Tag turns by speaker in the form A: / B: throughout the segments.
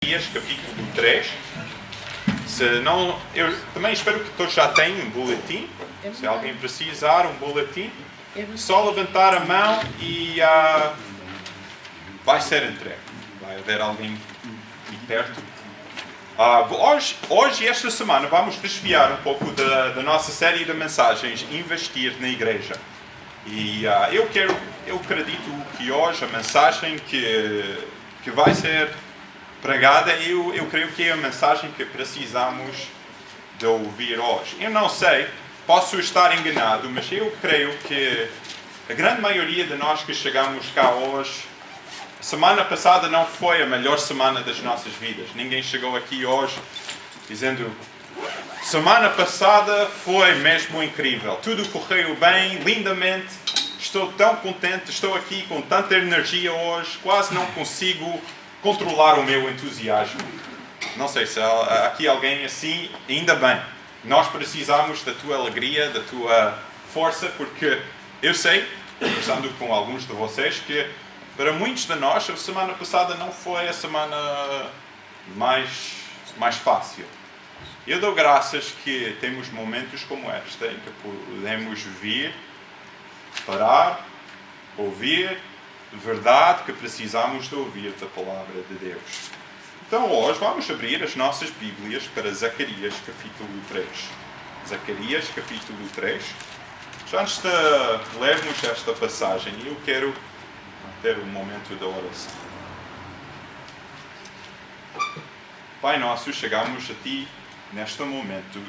A: Zacarias, capítulo 3. Se não, eu também espero que todos já tenham um boletim. Se alguém precisar um boletim, só levantar a mão e vai ser entregue. Vai haver alguém aqui perto. Hoje, esta semana, vamos desviar um pouco da nossa série de mensagens Investir na Igreja. E eu acredito que hoje a mensagem que vai ser pregada, eu creio que é a mensagem que precisamos de ouvir hoje. Eu não sei, posso estar enganado, mas eu creio que a grande maioria de nós que chegamos cá hoje, a semana passada não foi a melhor semana das nossas vidas. Ninguém chegou aqui hoje dizendo: semana passada foi mesmo incrível, tudo correu bem, lindamente, estou tão contente, estou aqui com tanta energia hoje, quase não consigo controlar o meu entusiasmo. Não sei se há aqui alguém assim, ainda bem. Nós precisamos da tua alegria, da tua força, porque eu sei, conversando com alguns de vocês, que para muitos de nós a semana passada não foi a semana mais fácil. Eu dou graças que temos momentos como este, em que podemos vir, parar, ouvir de verdade que precisamos de ouvir da palavra de Deus. Então hoje vamos abrir as nossas Bíblias para Zacarias capítulo 3. Zacarias capítulo 3. Já antes de lermos esta passagem, eu quero ter um momento de oração. Pai nosso, chegamos a Ti neste momento,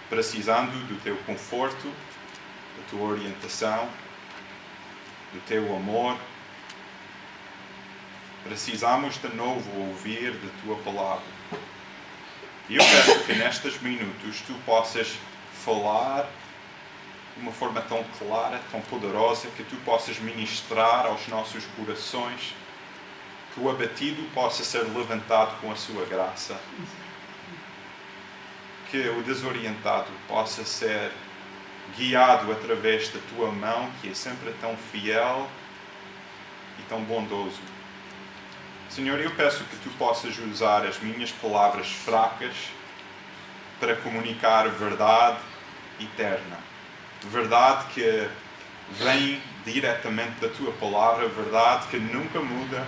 A: precisando do Teu conforto, da Tua orientação, do Teu amor. Precisamos de novo ouvir da Tua palavra. E eu peço que nestes minutos Tu possas falar de uma forma tão clara, tão poderosa, que Tu possas ministrar aos nossos corações, que o abatido possa ser levantado com a Sua graça, que o desorientado possa ser guiado através da Tua mão, que é sempre tão fiel e tão bondoso. Senhor, eu peço que Tu possas usar as minhas palavras fracas para comunicar verdade eterna. Verdade que vem diretamente da Tua palavra, verdade que nunca muda,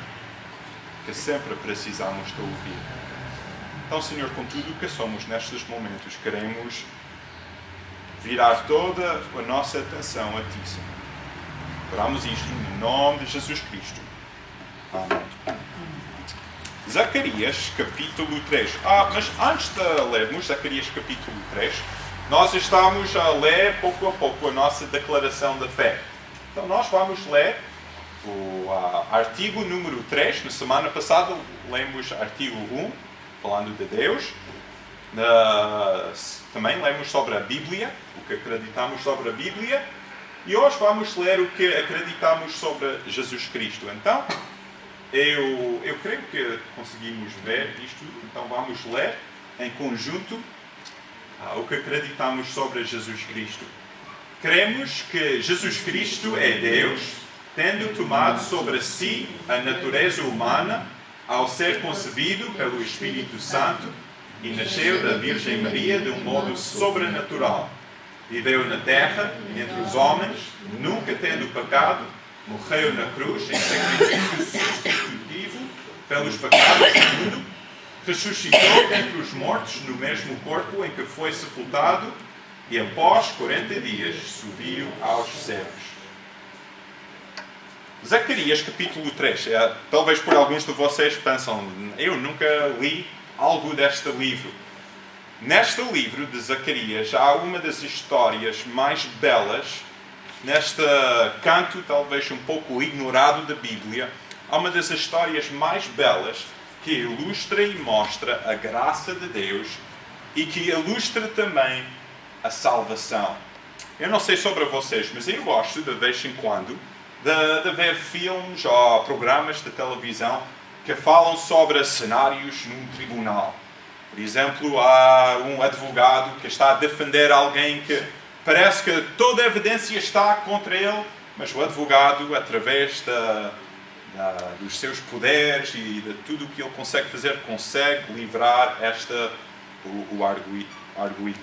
A: que sempre precisamos de ouvir. Então, Senhor, com tudo o que somos nestes momentos, queremos virar toda a nossa atenção a Ti, Senhor. Oramos isto em nome de Jesus Cristo. Amém. Zacarias, capítulo 3. Mas antes de lermos Zacarias, capítulo 3, nós estamos a ler pouco a pouco a nossa declaração de fé. Então nós vamos ler o artigo número 3. Na semana passada lemos artigo 1, falando de Deus. Também lemos sobre a Bíblia, o que acreditamos sobre a Bíblia. E hoje vamos ler o que acreditamos sobre Jesus Cristo. Então, eu creio que conseguimos ver isto. Então vamos ler em conjunto o que acreditamos sobre Jesus Cristo. Cremos que Jesus Cristo é Deus, tendo tomado sobre si a natureza humana ao ser concebido pelo Espírito Santo e nasceu da Virgem Maria de um modo sobrenatural. Viveu na terra, entre os homens, nunca tendo pecado, morreu na cruz em sacrifício substitutivo pelos pecados do mundo, ressuscitou dentre os mortos no mesmo corpo em que foi sepultado e após 40 dias subiu aos céus. Zacarias capítulo 3. Talvez por alguns de vocês pensam: eu nunca li algo deste livro. Neste livro de Zacarias há uma das histórias mais belas, neste canto talvez um pouco ignorado da Bíblia, há uma das histórias mais belas que ilustra e mostra a graça de Deus e que ilustra também a salvação. Eu não sei sobre vocês, mas eu gosto de vez em quando de ver filmes ou programas de televisão que falam sobre cenários num tribunal. Por exemplo, há um advogado que está a defender alguém que parece que toda a evidência está contra ele, mas o advogado, através dos seus poderes e de tudo o que ele consegue fazer, consegue livrar o arguido.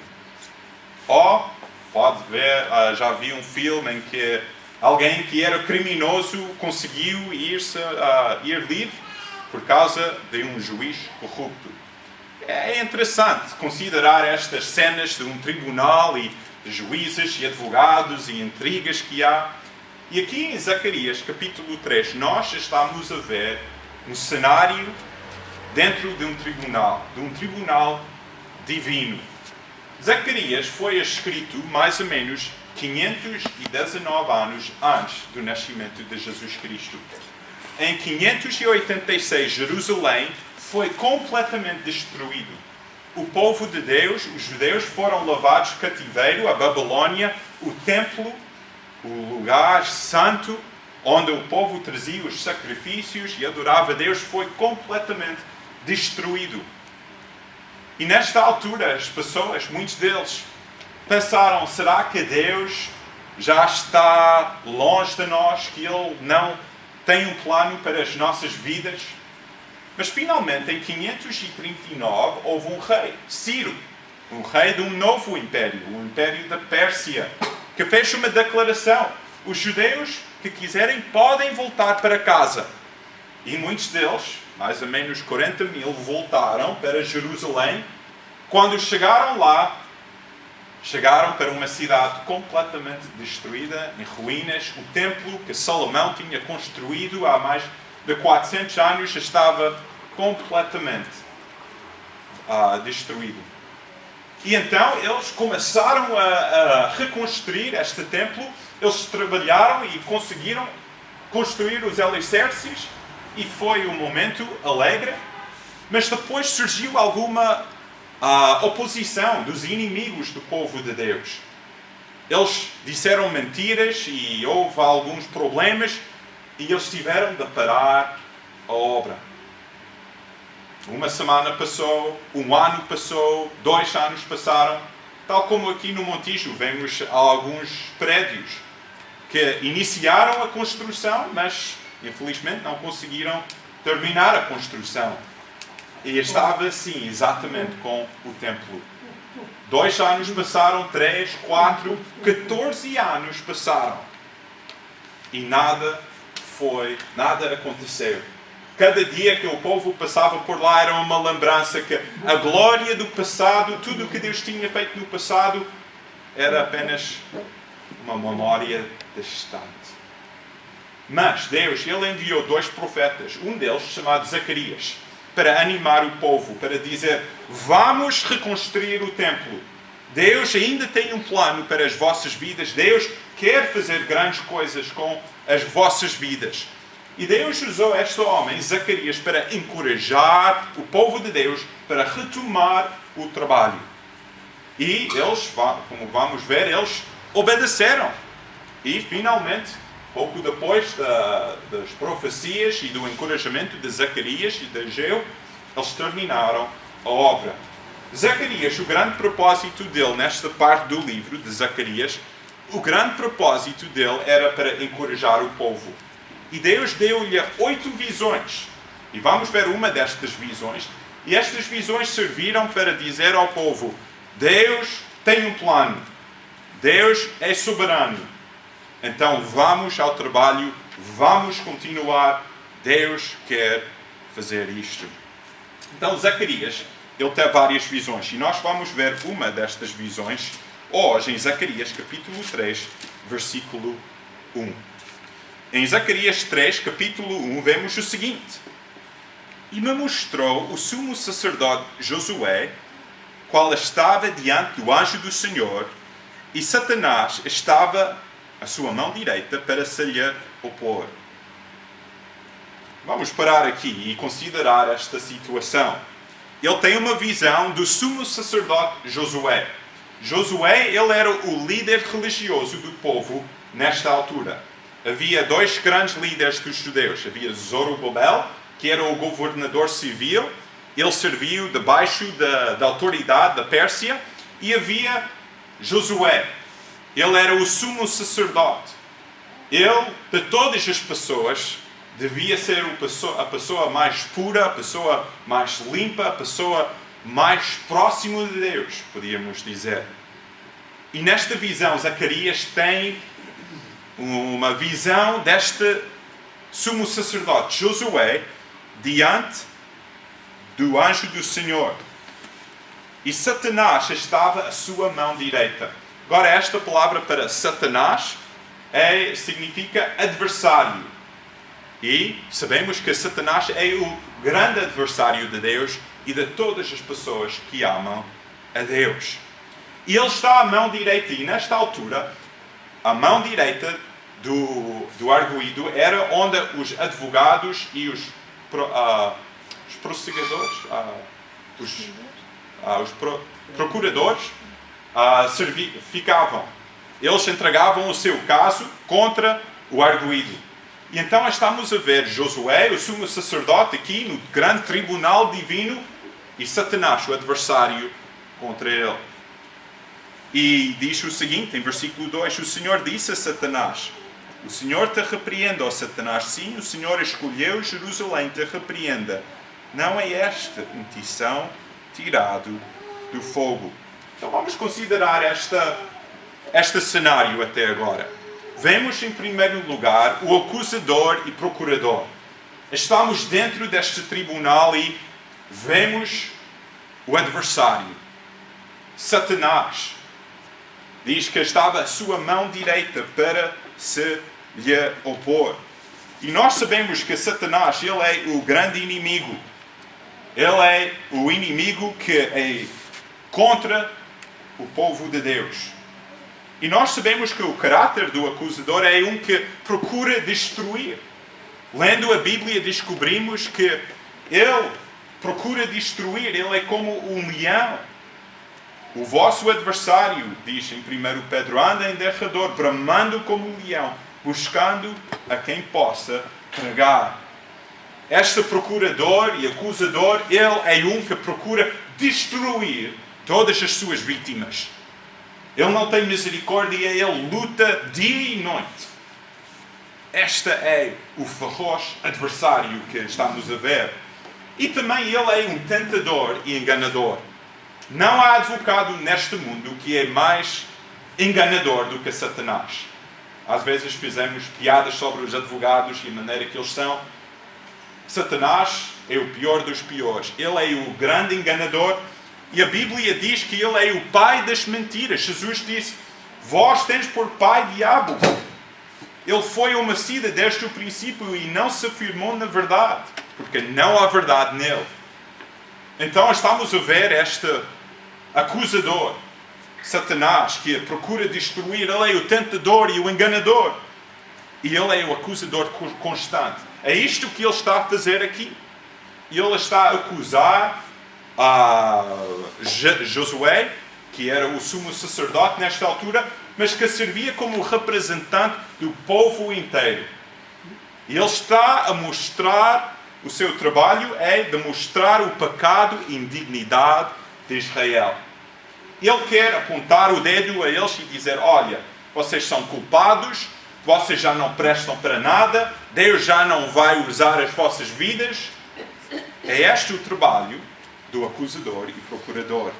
A: Ou pode ver, já vi um filme em que alguém que era criminoso conseguiu ir livre por causa de um juiz corrupto. É interessante considerar estas cenas de um tribunal e de juízes e advogados e intrigas que há. E aqui em Zacarias, capítulo 3, nós estamos a ver um cenário dentro de um tribunal divino. Zacarias foi escrito mais ou menos 519 anos antes do nascimento de Jesus Cristo. Em 586, Jerusalém foi completamente destruído. O povo de Deus, os judeus, foram levados cativeiro à Babilônia. O templo, o lugar santo, onde o povo trazia os sacrifícios e adorava a Deus, foi completamente destruído. E nesta altura, as pessoas, muitos deles, pensaram, será que Deus já está longe de nós, que Ele não tem um plano para as nossas vidas? Mas finalmente, em 539, houve um rei, Ciro, um rei de um novo império, o Império da Pérsia, que fez uma declaração. Os judeus que quiserem podem voltar para casa. E muitos deles, mais ou menos 40 mil, voltaram para Jerusalém. Quando chegaram lá, chegaram para uma cidade completamente destruída, em ruínas. O templo que Salomão tinha construído há mais de 400 anos estava completamente destruído. E então eles começaram a reconstruir este templo. Eles trabalharam e conseguiram construir os alicerces e foi um momento alegre. Mas depois surgiu alguma oposição dos inimigos do povo de Deus. Eles disseram mentiras e houve alguns problemas e eles tiveram de parar a obra. Uma semana passou, um ano passou, 2 anos passaram. Tal como aqui no Montijo vemos alguns prédios que iniciaram a construção, mas infelizmente não conseguiram terminar a construção. E estava assim exatamente com o templo. 2 anos passaram, 3, 4, 14 anos passaram. E nada aconteceu. Cada dia que o povo passava por lá era uma lembrança que a glória do passado, tudo o que Deus tinha feito no passado, era apenas uma memória distante. Mas Deus, Ele enviou 2 profetas, um deles chamado Zacarias, para animar o povo, para dizer, vamos reconstruir o templo. Deus ainda tem um plano para as vossas vidas. Deus quer fazer grandes coisas com as vossas vidas. E Deus usou este homem, Zacarias, para encorajar o povo de Deus para retomar o trabalho. E eles, como vamos ver, eles obedeceram. E finalmente, pouco depois das profecias e do encorajamento de Zacarias e de Ageu, eles terminaram a obra. Zacarias, o grande propósito dele nesta parte do livro de Zacarias, o grande propósito dele era para encorajar o povo. E Deus deu-lhe 8 visões. E vamos ver uma destas visões. E estas visões serviram para dizer ao povo, Deus tem um plano. Deus é soberano. Então vamos ao trabalho, vamos continuar. Deus quer fazer isto. Então Zacarias, ele tem várias visões. E nós vamos ver uma destas visões hoje em Zacarias capítulo 3, versículo 1. Em Zacarias 3, capítulo 1, vemos o seguinte. E me mostrou o sumo sacerdote Josué, qual estava diante do anjo do Senhor, e Satanás estava à sua mão direita para se lhe opor. Vamos parar aqui e considerar esta situação. Ele tem uma visão do sumo sacerdote Josué. Josué, ele era o líder religioso do povo nesta altura. Havia 2 grandes líderes dos judeus. Havia Zorobabel, que era o governador civil. Ele serviu debaixo da autoridade da Pérsia. E havia Josué. Ele era o sumo sacerdote. Ele, de todas as pessoas, devia ser a pessoa mais pura, a pessoa mais limpa, a pessoa mais próxima de Deus, podíamos dizer. E nesta visão, Zacarias tem uma visão deste sumo sacerdote, Josué, diante do anjo do Senhor. E Satanás estava à sua mão direita. Agora, esta palavra para Satanás significa adversário. E sabemos que Satanás é o grande adversário de Deus e de todas as pessoas que amam a Deus. E ele está à mão direita. E nesta altura, a mão direita do arguido era onde os advogados e os prosseguidores, os procuradores ficavam. Eles entregavam o seu caso contra o arguido. E então estamos a ver Josué, o sumo sacerdote, aqui no grande tribunal divino, e Satanás, o adversário, contra ele. E diz o seguinte, em versículo 2, o Senhor disse a Satanás: o Senhor te repreenda, ó Satanás. Sim, o Senhor escolheu Jerusalém, te repreenda. Não é este um tição tirado do fogo. Então vamos considerar este cenário até agora. Vemos em primeiro lugar o acusador e procurador. Estamos dentro deste tribunal e vemos o adversário. Satanás diz que estava à sua mão direita para se lhe opor. E nós sabemos que Satanás, ele é o grande inimigo. Ele é o inimigo que é contra o povo de Deus. E nós sabemos que o caráter do acusador é um que procura destruir. Lendo a Bíblia descobrimos que ele procura destruir. Ele é como um leão. O vosso adversário, diz em 1 Pedro, anda em derredor, bramando como um leão, buscando a quem possa tragar. Este procurador e acusador, ele é um que procura destruir todas as suas vítimas. Ele não tem misericórdia, ele luta dia e noite. Este é o feroz adversário que estamos a ver. E também ele é um tentador e enganador. Não há advogado neste mundo que é mais enganador do que Satanás. Às vezes fizemos piadas sobre os advogados e a maneira que eles são. Satanás é o pior dos piores. Ele é o grande enganador. E a Bíblia diz que ele é o pai das mentiras. Jesus disse: vós tens por pai diabo. Ele foi homicida desde o princípio e não se firmou na verdade, porque não há verdade nele. Então estamos a ver este acusador, Satanás, que procura destruir. Ele é o tentador e o enganador. E ele é o acusador constante. É isto que ele está a fazer aqui. Ele está a acusar a Josué, que era o sumo sacerdote nesta altura, mas que servia como representante do povo inteiro. E ele está a mostrar, o seu trabalho é de mostrar o pecado e indignidade de Israel. Ele quer apontar o dedo a eles e dizer: olha, vocês são culpados, vocês já não prestam para nada, Deus já não vai usar as vossas vidas. É este o trabalho do acusador e procurador.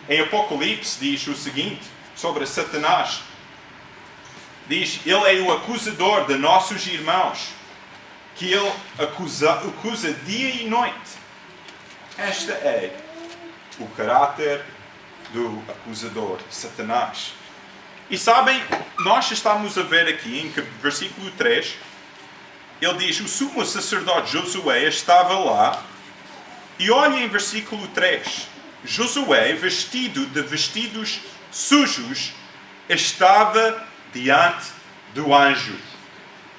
A: Em Apocalipse diz o seguinte sobre Satanás. Diz: ele é o acusador de nossos irmãos, que ele acusa dia e noite. Este é o caráter do acusador, Satanás. E sabem, nós estamos a ver aqui em versículo 3, ele diz: o sumo sacerdote Josué estava lá. E olhem em versículo 3. Josué, vestido de vestidos sujos, estava diante do anjo.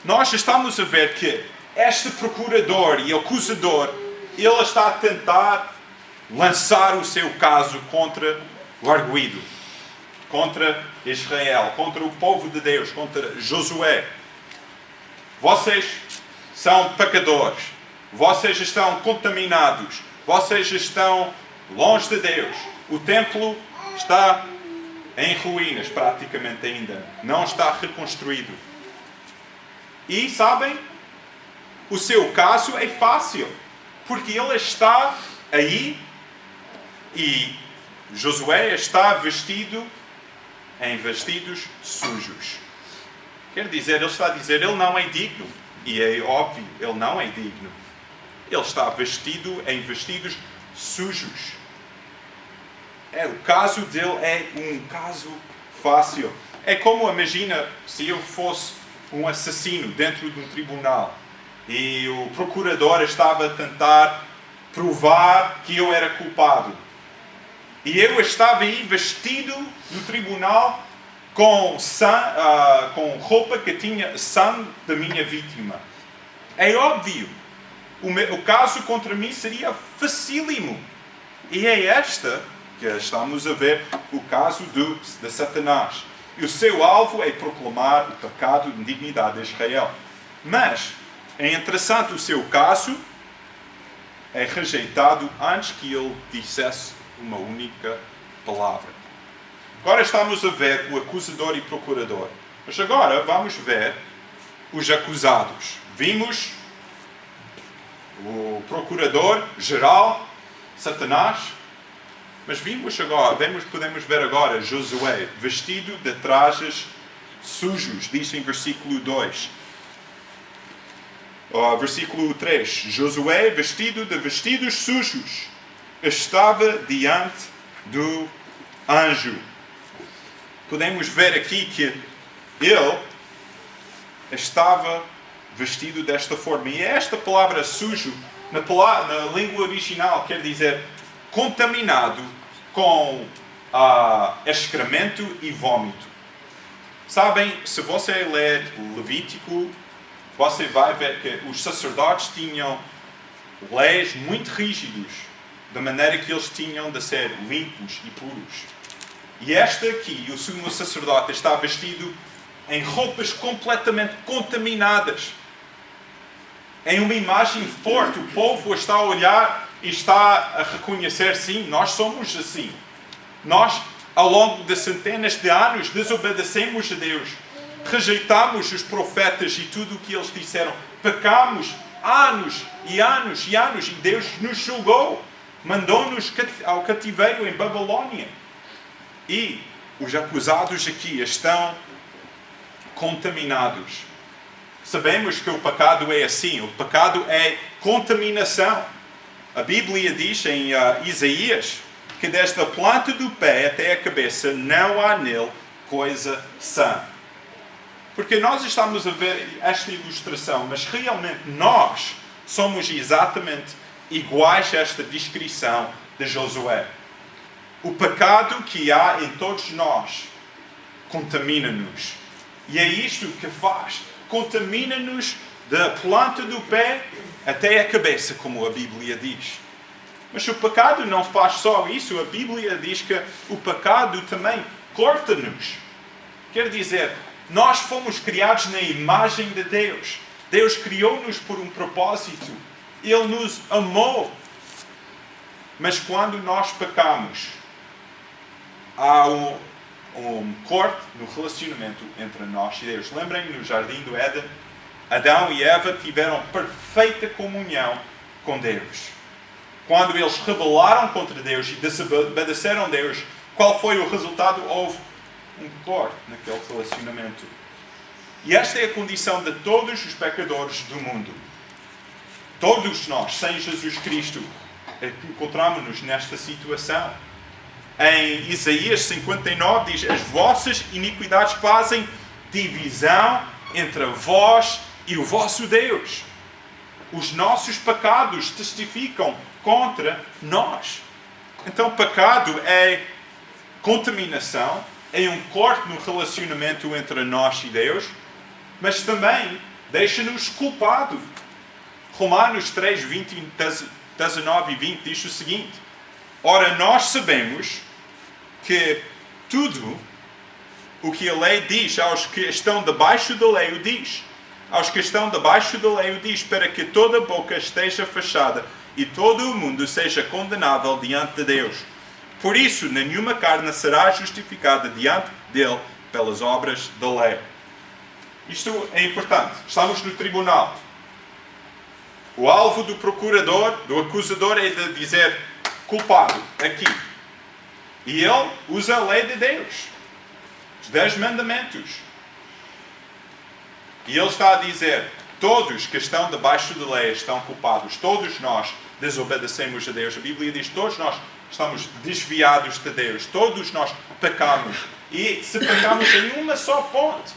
A: Nós estamos a ver que este procurador e acusador, ele está a tentar lançar o seu caso contra o arguido, contra Israel, contra o povo de Deus, contra Josué. Vocês são pecadores, vocês estão contaminados, vocês estão longe de Deus. O templo está em ruínas praticamente ainda, não está reconstruído. E sabem, o seu caso é fácil, porque ele está aí e Josué está vestido em vestidos sujos. Quer dizer, ele está a dizer, ele não é digno. E é óbvio, ele não é digno. Ele está vestido em vestidos sujos. O caso dele é um caso fácil. É como, imagina, se eu fosse um assassino dentro de um tribunal e o procurador estava a tentar provar que eu era culpado. E eu estava aí vestido no tribunal com roupa que tinha sangue da minha vítima. É óbvio, o caso contra mim seria facílimo. E é esta que estamos a ver, o caso de Satanás. E o seu alvo é proclamar o pecado de indignidade de Israel. Mas é interessante, o seu caso é rejeitado antes que ele dissesse uma única palavra. Agora estamos a ver o acusador e procurador. Mas agora vamos ver os acusados. Vimos o procurador-geral, Satanás. Mas podemos ver agora Josué, vestido de trajes sujos, diz em versículo 2. Versículo 3. Josué, vestido de vestidos sujos, estava diante do anjo. Podemos ver aqui que ele estava vestido desta forma. E esta palavra sujo, na língua original, quer dizer contaminado com excremento e vômito. Sabem, se você ler Levítico, você vai ver que os sacerdotes tinham leis muito rígidas, da maneira que eles tinham de ser limpos e puros. E este aqui, o sumo sacerdote, está vestido em roupas completamente contaminadas. Em uma imagem forte, o povo está a olhar e está a reconhecer, sim, nós somos assim. Nós, ao longo de centenas de anos, desobedecemos a Deus. Rejeitamos os profetas e tudo o que eles disseram. Pecamos anos e anos e anos. E Deus nos julgou. Mandou-nos ao cativeiro em Babilônia. E os acusados aqui estão contaminados. Sabemos que o pecado é assim. O pecado é contaminação. A Bíblia diz em Isaías que desde a planta do pé até a cabeça não há nele coisa sã. Porque nós estamos a ver esta ilustração, mas realmente nós somos exatamente iguais a esta descrição de Josué. O pecado que há em todos nós contamina-nos. E é isto que faz. Contamina-nos da planta do pé até a cabeça, como a Bíblia diz. Mas o pecado não faz só isso. A Bíblia diz que o pecado também corta-nos. Quer dizer, nós fomos criados na imagem de Deus. Deus criou-nos por um propósito. Ele nos amou. Mas quando nós pecamos, há um corte no relacionamento entre nós e Deus. Lembrem, no jardim do Éden, Adão e Eva tiveram perfeita comunhão com Deus. Quando eles rebelaram contra Deus e desobedeceram a Deus, qual foi o resultado? Houve um corte naquele relacionamento. E esta é a condição de todos os pecadores do mundo. Todos nós, sem Jesus Cristo, encontramos-nos nesta situação. Em Isaías 59 diz: as vossas iniquidades fazem divisão entre vós e o vosso Deus. Os nossos pecados testificam contra nós. Então, pecado é contaminação, é um corte no relacionamento entre nós e Deus, mas também deixa-nos culpados. Romanos 3, 19 e 20 diz o seguinte: ora, nós sabemos que tudo o que a lei diz aos que estão debaixo da lei o diz. Aos que estão debaixo da lei o diz, para que toda boca esteja fechada e todo o mundo seja condenável diante de Deus. Por isso, nenhuma carne será justificada diante dele pelas obras da lei. Isto é importante. Estamos no tribunal. O alvo do procurador, do acusador, é de dizer culpado, aqui. E ele usa a lei de Deus, os 10 mandamentos. E ele está a dizer, todos que estão debaixo da lei estão culpados. Todos nós desobedecemos a Deus. A Bíblia diz, todos nós estamos desviados de Deus. Todos nós pecamos. E se pecamos em uma só ponte,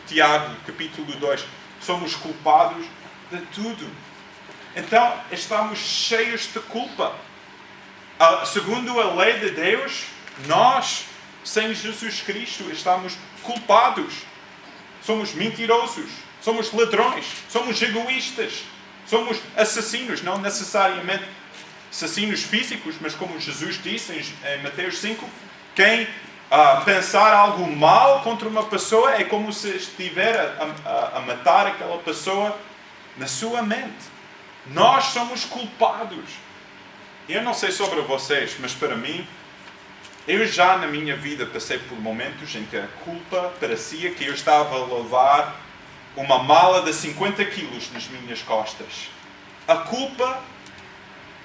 A: Tiago, capítulo 2, somos culpados de tudo. Então, estamos cheios de culpa. Segundo a lei de Deus, nós, sem Jesus Cristo, estamos culpados. Somos mentirosos, somos ladrões, somos egoístas, somos assassinos, não necessariamente assassinos físicos, mas como Jesus disse em Mateus 5, quem pensar algo mal contra uma pessoa é como se estiver a matar aquela pessoa na sua mente. Nós somos culpados. Eu não sei sobre vocês, mas para mim, eu já na minha vida passei por momentos em que a culpa parecia que eu estava a levar uma mala de 50 quilos nas minhas costas. A culpa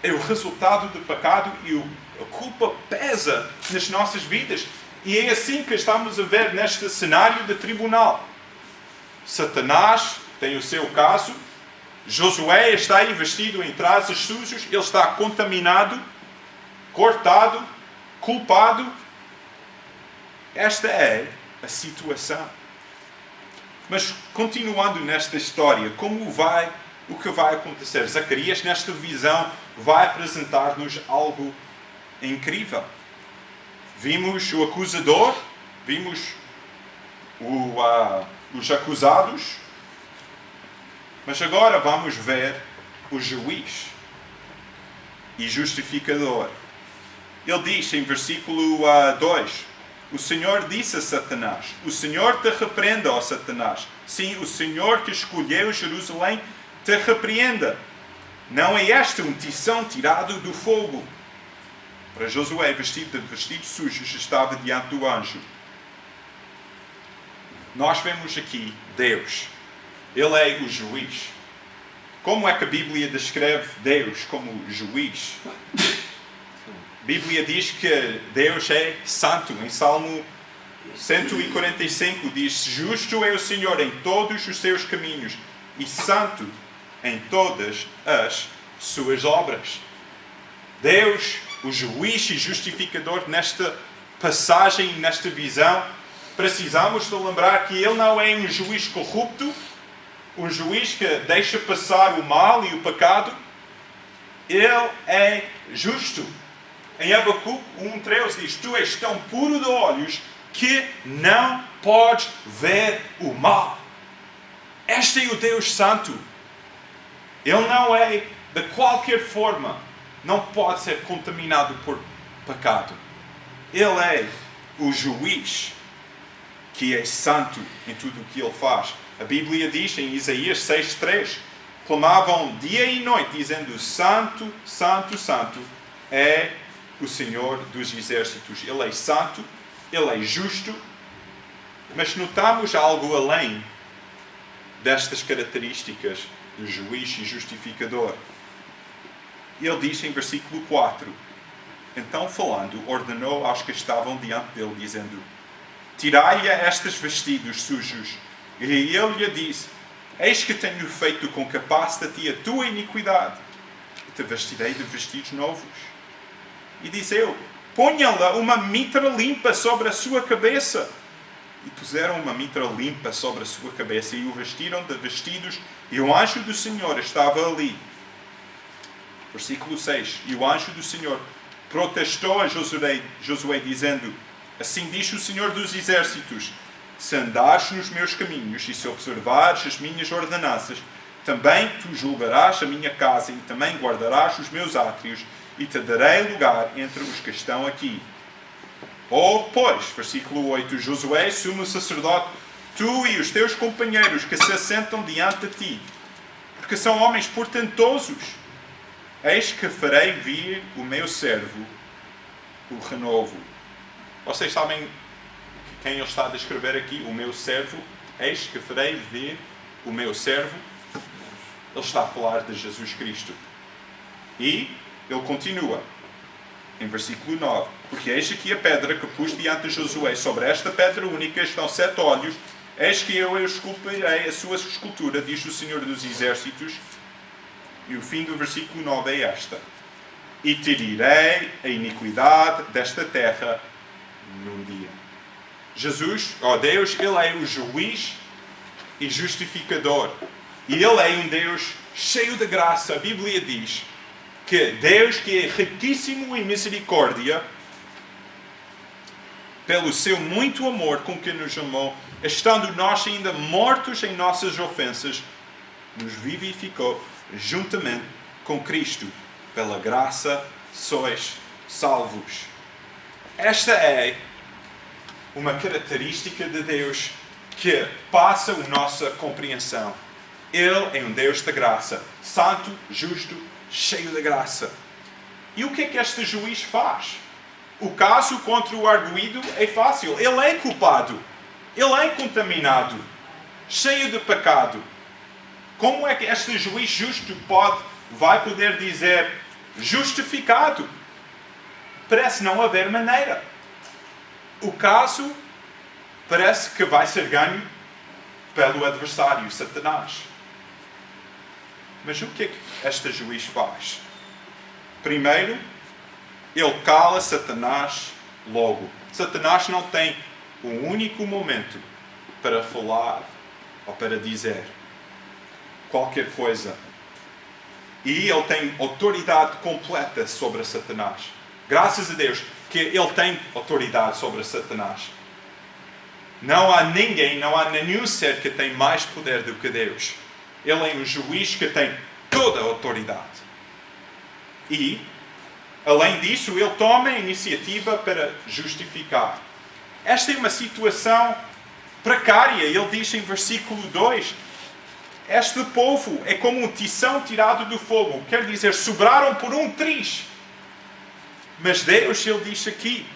A: é o resultado do pecado e a culpa pesa nas nossas vidas. E é assim que estamos a ver neste cenário de tribunal. Satanás tem o seu caso. Josué está aí vestido em trajes sujos. Ele está contaminado, cortado, culpado. Esta é a situação. Mas continuando nesta história, o que vai acontecer? Zacarias, nesta visão, vai apresentar-nos algo incrível. Vimos o acusador, vimos os acusados, mas agora vamos ver o juiz e justificador. Ele diz em versículo 2, o Senhor disse a Satanás, o Senhor te repreenda, ó Satanás. Sim, o Senhor que escolheu Jerusalém te repreenda. Não é este um tição tirado do fogo? Para Josué, vestido de vestidos sujos, estava diante do anjo. Nós vemos aqui Deus. Ele é o juiz. Como é que a Bíblia descreve Deus como juiz? A Bíblia diz que Deus é santo. Em Salmo 145 diz, justo é o Senhor em todos os seus caminhos e santo em todas as suas obras. Deus, o juiz e justificador, nesta passagem, nesta visão, precisamos de lembrar que Ele não é um juiz corrupto, um juiz que deixa passar o mal e o pecado. Ele é justo. Em Abacuque 1:13 diz, tu és tão puro de olhos que não podes ver o mal. Este é o Deus Santo. Ele não é, de qualquer forma, não pode ser contaminado por pecado. Ele é o juiz que é santo em tudo o que ele faz. A Bíblia diz em Isaías 6:3, clamavam dia e noite, dizendo, santo, santo, santo é o Senhor dos exércitos. Ele é santo, Ele é justo, mas notamos algo além destas características do juiz e justificador. Ele diz em versículo 4, então falando, ordenou aos que estavam diante dele, dizendo, tirai-lhe estes vestidos sujos. E ele lhe disse, eis que tenho feito com que passe de ti a tua iniquidade, e te vestirei de vestidos novos. E disse eu, ponham-lhe uma mitra limpa sobre a sua cabeça. E puseram uma mitra limpa sobre a sua cabeça, e o vestiram de vestidos, e o anjo do Senhor estava ali. Versículo 6, e o anjo do Senhor protestou a Josué dizendo, assim diz o Senhor dos exércitos, se andares nos meus caminhos e se observares as minhas ordenanças, também tu julgarás a minha casa e também guardarás os meus átrios e te darei lugar entre os que estão aqui. Ou, pois, versículo 8, Josué, sumo sacerdote, tu e os teus companheiros que se assentam diante de ti, porque são homens portentosos, eis que farei vir o meu servo, o renovo. Vocês sabem quem ele está a descrever aqui? O meu servo, eis que farei vir o meu servo, Ele está a falar de Jesus Cristo. E ele continua, em versículo 9. Porque eis aqui a pedra que pus diante de Josué. Sobre esta pedra única estão 7 olhos. Eis que eu esculpirei a sua escultura, diz o Senhor dos Exércitos. E o fim do versículo 9 é esta. E tirirei a iniquidade desta terra num dia. Jesus, Deus, Ele é o juiz e justificador. E Ele é um Deus cheio de graça. A Bíblia diz que Deus, que é riquíssimo em misericórdia, pelo seu muito amor com que nos amou, estando nós ainda mortos em nossas ofensas, nos vivificou juntamente com Cristo. Pela graça sois salvos. Esta é uma característica de Deus que passa a nossa compreensão. Ele é um Deus de graça, santo, justo, cheio de graça. E o que é que este juiz faz? O caso contra o arguido é fácil. Ele é culpado. Ele é contaminado. Cheio de pecado. Como é que este juiz justo vai poder dizer justificado? Parece não haver maneira. O caso parece que vai ser ganho pelo adversário, Satanás. Mas o que é que este juiz faz? Primeiro, ele cala Satanás logo. Satanás não tem um único momento para falar ou para dizer qualquer coisa. E ele tem autoridade completa sobre Satanás. Graças a Deus que ele tem autoridade sobre Satanás. Não há ninguém, não há nenhum ser que tem mais poder do que Deus. Ele é um juiz que tem toda a autoridade. E, além disso, ele toma a iniciativa para justificar. Esta é uma situação precária. Ele diz em versículo 2, este povo é como um tição tirado do fogo. Quer dizer, sobraram por um triz. Mas Deus, ele diz aqui,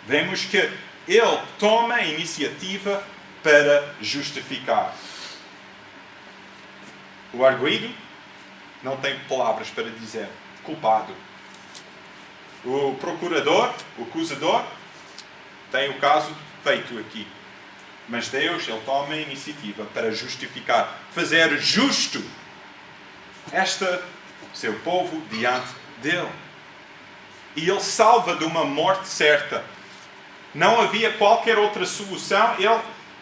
A: vemos que ele toma a iniciativa para justificar. O arguido não tem palavras para dizer. Culpado. O procurador, o acusador, tem o caso feito aqui. Mas Deus, ele toma a iniciativa para justificar, fazer justo seu povo diante dele. E ele salva de uma morte certa. Não havia qualquer outra solução.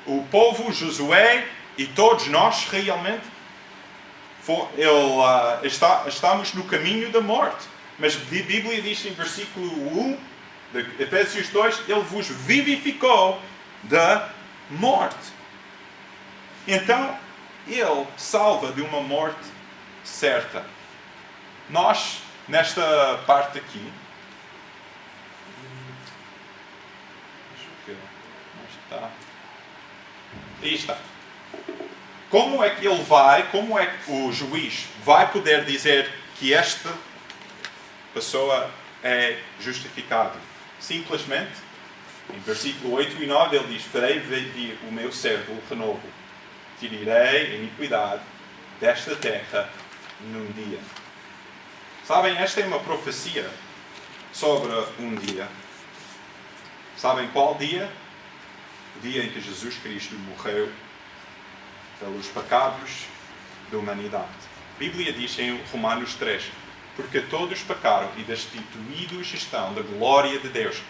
A: O povo, Josué e todos nós realmente estamos no caminho da morte. Mas a Bíblia diz em versículo 1 de Efésios 2, ele vos vivificou da morte. Então, ele salva de uma morte certa. Nós, nesta parte aqui, aí está. Como é que como é que o juiz vai poder dizer que esta pessoa é justificada? Simplesmente, em versículo 8 e 9, ele diz: farei vir o meu servo renovo, tirarei a iniquidade desta terra num dia. Sabem, esta é uma profecia sobre um dia. Sabem qual dia? O dia em que Jesus Cristo morreu pelos pecados da humanidade. A Bíblia diz em Romanos 3, porque todos pecaram e destituídos estão da glória de Deus,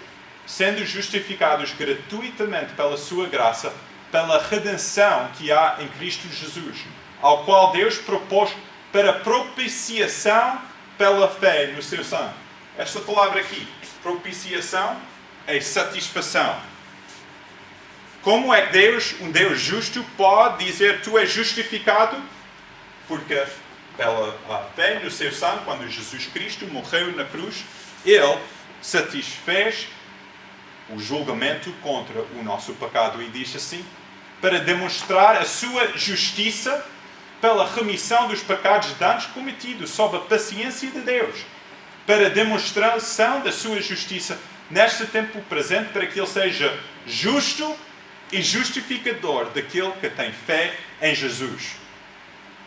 A: sendo justificados gratuitamente pela sua graça, pela redenção que há em Cristo Jesus, ao qual Deus propôs para propiciação pela fé no seu sangue. Esta palavra aqui, propiciação, é satisfação. Como é que Deus, um Deus justo, pode dizer tu és justificado? Porque pela fé no seu sangue, quando Jesus Cristo morreu na cruz, ele satisfez o julgamento contra o nosso pecado. E diz assim, para demonstrar a sua justiça pela remissão dos pecados de antes cometidos, sob a paciência de Deus, para demonstração da sua justiça neste tempo presente, para que ele seja justo e justificador daquele que tem fé em Jesus.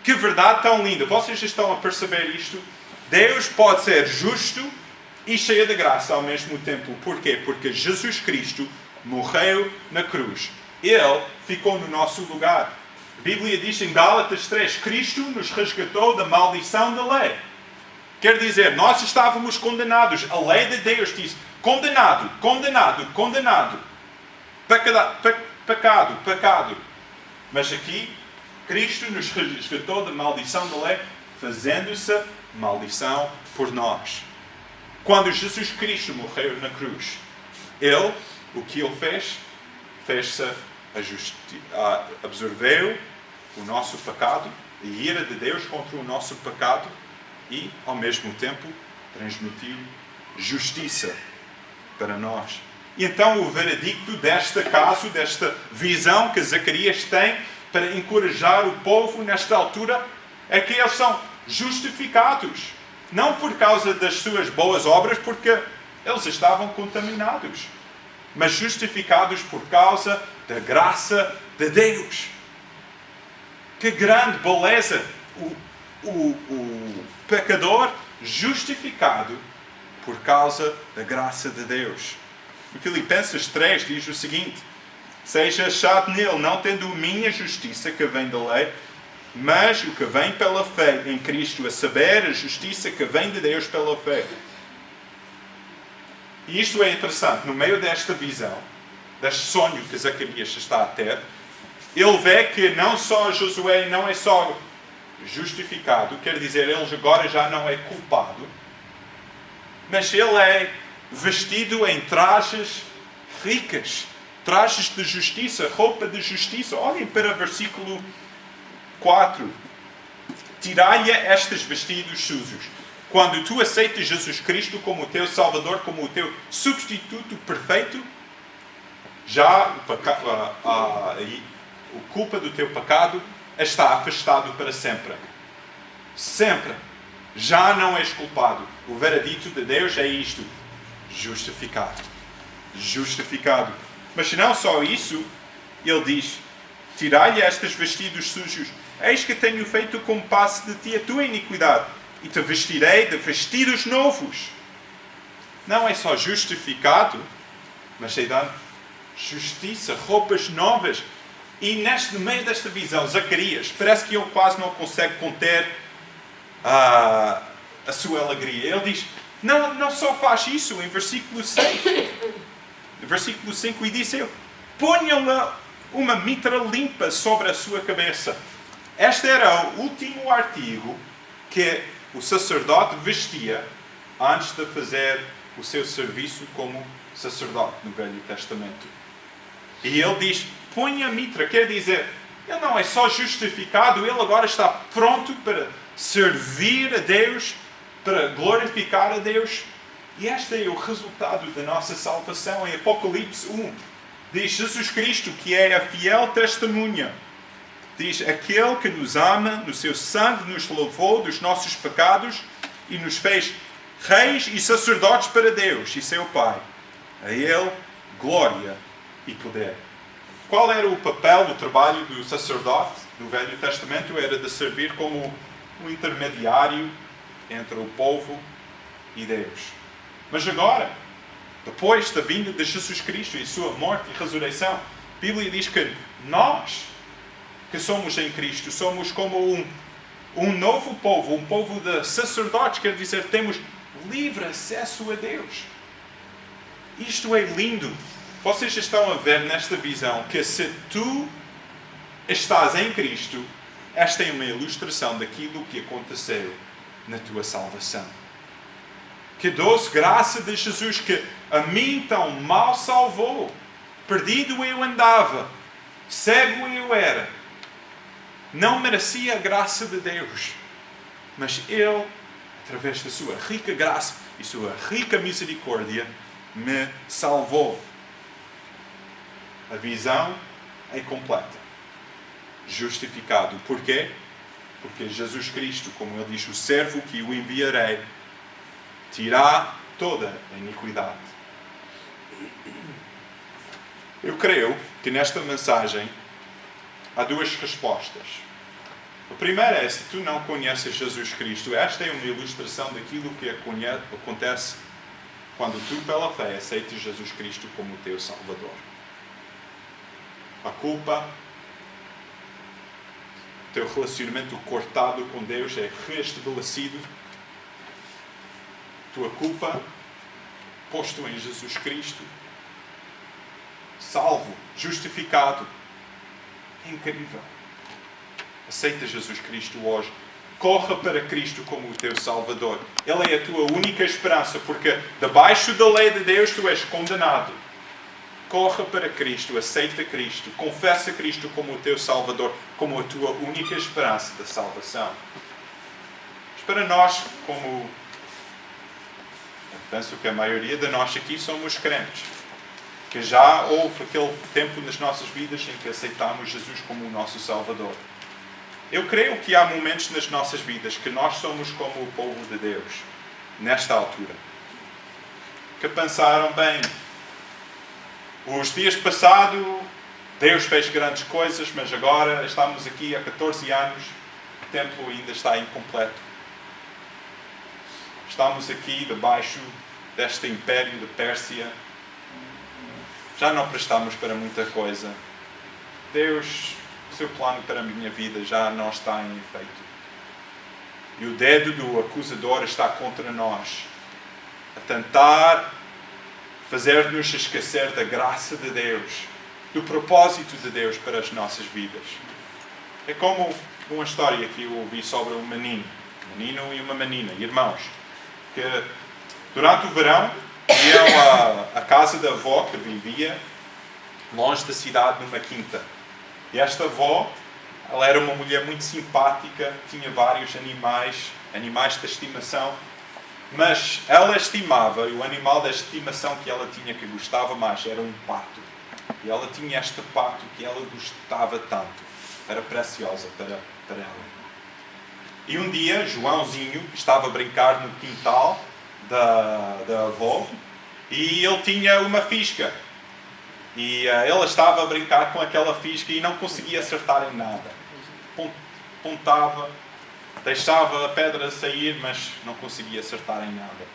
A: Que verdade tão linda. Vocês estão a perceber isto? Deus pode ser justo e cheio de graça ao mesmo tempo. Porquê? Porque Jesus Cristo morreu na cruz. Ele ficou no nosso lugar. A Bíblia diz em Gálatas 3, Cristo nos resgatou da maldição da lei. Quer dizer, nós estávamos condenados. A lei de Deus diz, condenado, condenado, condenado. Pecado, pecado. Mas aqui, Cristo nos resgatou da maldição da lei, fazendo-se maldição por nós. Quando Jesus Cristo morreu na cruz, o que Ele fez? Fez-se absorveu o nosso pecado, a ira de Deus contra o nosso pecado e, ao mesmo tempo, transmitiu justiça para nós. E então o veredicto deste caso, desta visão que Zacarias tem para encorajar o povo nesta altura, é que eles são justificados. Não por causa das suas boas obras, porque eles estavam contaminados, mas justificados por causa da graça de Deus. Que grande beleza! O pecador justificado por causa da graça de Deus. Em Filipenses 3 diz o seguinte: seja achado nele, não tendo minha justiça que vem da lei, mas o que vem pela fé em Cristo, a saber, a justiça que vem de Deus pela fé. E isto é interessante, no meio desta visão, deste sonho que Zacarias está a ter, ele vê que não só Josué não é só justificado, quer dizer, ele agora já não é culpado, mas ele é vestido em trajes ricas, trajes de justiça, roupa de justiça. Olhem para o versículo 4. Tirai-lhe estes vestidos sujos. Quando tu aceitas Jesus Cristo como o teu Salvador, como o teu substituto perfeito, já a culpa do teu pecado está afastado para sempre. Sempre. Já não és culpado. O veredito de Deus é isto: justificado. Justificado. Mas não só isso, ele diz: tirai-lhe estes vestidos sujos. Eis que tenho feito como passe de ti a tua iniquidade, e te vestirei de vestidos novos. Não é só justificado, mas é dar justiça, roupas novas. E no meio desta visão, Zacarias, parece que ele quase não consegue conter a sua alegria. Ele diz, não só faz isso, em versículo 6, versículo 5, e disse eu, ponham-lhe uma mitra limpa sobre a sua cabeça. Este era o último artigo que o sacerdote vestia antes de fazer o seu serviço como sacerdote no Velho Testamento. E ele diz, ponha a mitra, quer dizer, ele não é só justificado, ele agora está pronto para servir a Deus, para glorificar a Deus. E este é o resultado da nossa salvação. Em Apocalipse 1, diz Jesus Cristo, que é a fiel testemunha. Diz, aquele que nos ama, no seu sangue nos lavou dos nossos pecados e nos fez reis e sacerdotes para Deus e seu Pai. A Ele, glória e poder. Qual era o papel, o trabalho do sacerdote no Velho Testamento? Era de servir como um intermediário entre o povo e Deus. Mas agora, depois da vinda de Jesus Cristo e sua morte e ressurreição, a Bíblia diz que nós, que somos em Cristo, somos como um novo povo, um povo de sacerdotes, quer dizer, temos livre acesso a Deus. Isto é lindo. Vocês estão a ver nesta visão que se tu estás em Cristo, esta é uma ilustração daquilo que aconteceu na tua salvação. Que doce graça de Jesus que a mim tão mal salvou. Perdido eu andava, cego eu era. Não merecia a graça de Deus. Mas Ele, através da sua rica graça e sua rica misericórdia, me salvou. A visão é completa. Justificado. Porquê? Porque Jesus Cristo, como Ele diz, o servo que o enviarei, tirar toda a iniquidade. Eu creio que nesta mensagem há duas respostas. A primeira é, se tu não conheces Jesus Cristo, esta é uma ilustração daquilo que acontece quando tu, pela fé, aceitas Jesus Cristo como o teu Salvador. A culpa, o teu relacionamento cortado com Deus é restabelecido. Tua culpa, posto em Jesus Cristo, salvo, justificado. É incrível. Aceita Jesus Cristo hoje. Corra para Cristo como o teu Salvador. Ele é a tua única esperança, porque debaixo da lei de Deus tu és condenado. Corra para Cristo, aceita Cristo, confessa Cristo como o teu Salvador, como a tua única esperança da salvação. Mas para nós, como eu penso que a maioria de nós aqui somos crentes, que já houve aquele tempo nas nossas vidas em que aceitamos Jesus como o nosso Salvador. Eu creio que há momentos nas nossas vidas que nós somos como o povo de Deus, nesta altura, que pensaram, bem, os dias passados Deus fez grandes coisas, mas agora estamos aqui há 14 anos, o tempo ainda está incompleto. Estamos aqui debaixo deste império de Pérsia, já não prestamos para muita coisa. Deus, o seu plano para a minha vida já não está em efeito. E o dedo do acusador está contra nós, a tentar fazer-nos esquecer da graça de Deus, do propósito de Deus para as nossas vidas. É como uma história que eu ouvi sobre um menino e uma menina, irmãos, que durante o verão iam à casa da avó, que vivia longe da cidade, numa quinta. E esta avó, ela era uma mulher muito simpática, tinha vários animais de estimação, mas ela estimava, e o animal da estimação que ela tinha, que gostava mais, era um pato. E ela tinha este pato que ela gostava tanto. Era preciosa para ela. E um dia, Joãozinho estava a brincar no quintal da avó, e ele tinha uma fisga. E ele estava a brincar com aquela fisga e não conseguia acertar em nada. Pontava, deixava a pedra sair, mas não conseguia acertar em nada.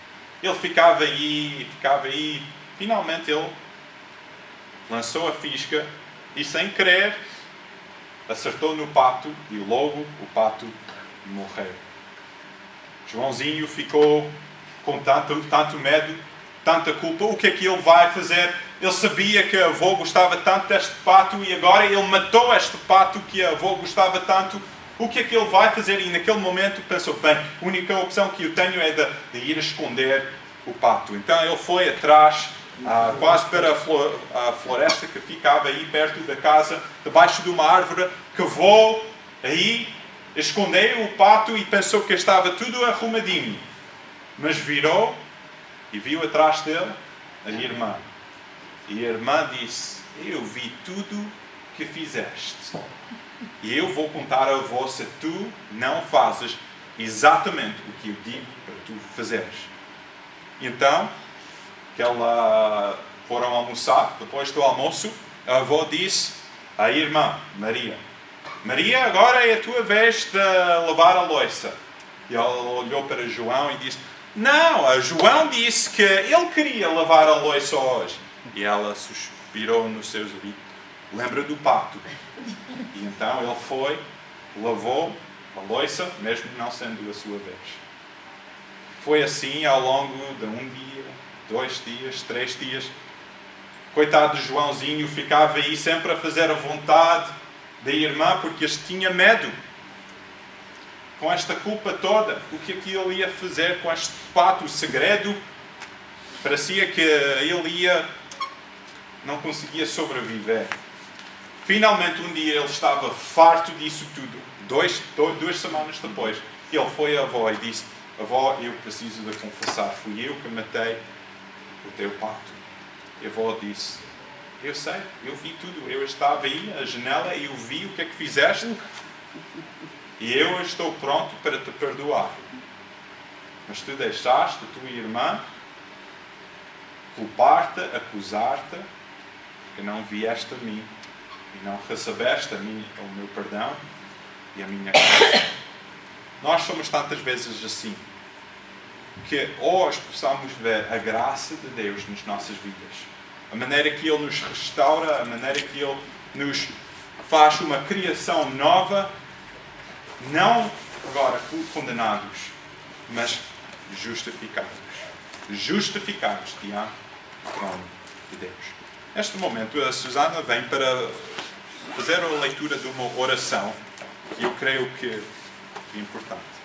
A: Ele ficava aí. Finalmente ele lançou a fisga e, sem querer, acertou no pato e logo o pato morreu. Joãozinho ficou com tanto medo, tanta culpa. O que é que ele vai fazer? Ele sabia que a avó gostava tanto deste pato e agora ele matou este pato que a avó gostava tanto. O que é que ele vai fazer? E naquele momento pensou, bem, a única opção que eu tenho é de ir esconder o pato. Então ele foi atrás, quase para a floresta que ficava aí perto da casa, debaixo de uma árvore, cavou aí, escondeu o pato e pensou que estava tudo arrumadinho. Mas virou e viu atrás dele a irmã. E a irmã disse, eu vi tudo que fizeste. E eu vou contar a avó se tu não fazes exatamente o que eu digo para tu fazeres. Então, que ela foram almoçar, depois do almoço, a avó disse à irmã, Maria, agora é a tua vez de lavar a louça. E ela olhou para João e disse, não, a João disse que ele queria lavar a louça hoje. E ela suspirou nos seus ouvidos. Lembra do pato. E então ele foi, lavou a louça, mesmo não sendo a sua vez. Foi assim ao longo de um dia, 2 dias, 3 dias. Coitado de Joãozinho, ficava aí sempre a fazer a vontade da irmã, porque tinha medo. Com esta culpa toda, o que é que ele ia fazer com este pato? O segredo parecia que ele não conseguia sobreviver. Finalmente, um dia, ele estava farto disso tudo. 2 semanas depois, ele foi à avó e disse, avó, eu preciso de confessar, fui eu que matei o teu pato. E a avó disse, eu sei, eu vi tudo, eu estava aí na janela e eu vi o que é que fizeste e eu estou pronto para te perdoar. Mas tu deixaste a tua irmã culpar-te, acusar-te, que não vieste a mim e não recebeste a mim o meu perdão. e a minha casa. Nós somos tantas vezes assim, que hoje possamos ver a graça de Deus nas nossas vidas. A maneira que Ele nos restaura, a maneira que Ele nos faz uma criação nova, não agora condenados, mas justificados. Justificados diante do trono de Deus. Neste momento, a Susana vem para fazer a leitura de uma oração que eu creio que é importante.